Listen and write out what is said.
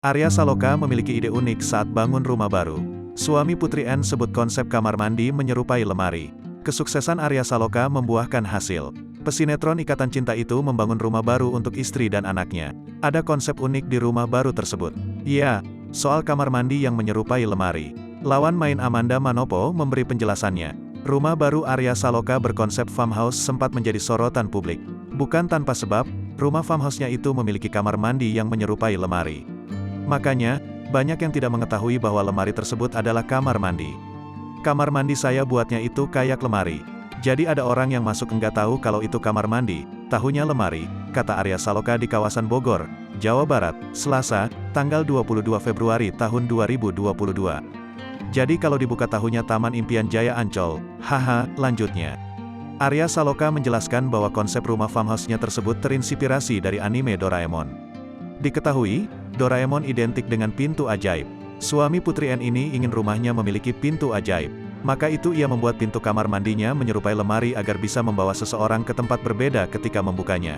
Arya Saloka memiliki ide unik saat bangun rumah baru. Suami Putri N sebut konsep kamar mandi menyerupai lemari. Kesuksesan Arya Saloka membuahkan hasil. Pesinetron Ikatan Cinta itu membangun rumah baru untuk istri dan anaknya. Ada konsep unik di rumah baru tersebut. Ya, soal kamar mandi yang menyerupai lemari. Lawan main Amanda Manopo memberi penjelasannya. Rumah baru Arya Saloka berkonsep farmhouse sempat menjadi sorotan publik. Bukan tanpa sebab, rumah farmhouse-nya itu memiliki kamar mandi yang menyerupai lemari. Makanya, banyak yang tidak mengetahui bahwa lemari tersebut adalah kamar mandi. Kamar mandi saya buatnya itu kayak lemari. Jadi ada orang yang masuk enggak tahu kalau itu kamar mandi, tahunya lemari, kata Arya Saloka di kawasan Bogor, Jawa Barat, Selasa, tanggal 22 Februari tahun 2022. Jadi kalau dibuka tahunya Taman Impian Jaya Ancol, haha, lanjutnya. Arya Saloka menjelaskan bahwa konsep rumah farmhouse-nya tersebut terinspirasi dari anime Doraemon. Diketahui, Doraemon identik dengan pintu ajaib. Suami Putri N ini ingin rumahnya memiliki pintu ajaib. Maka itu ia membuat pintu kamar mandinya menyerupai lemari agar bisa membawa seseorang ke tempat berbeda ketika membukanya.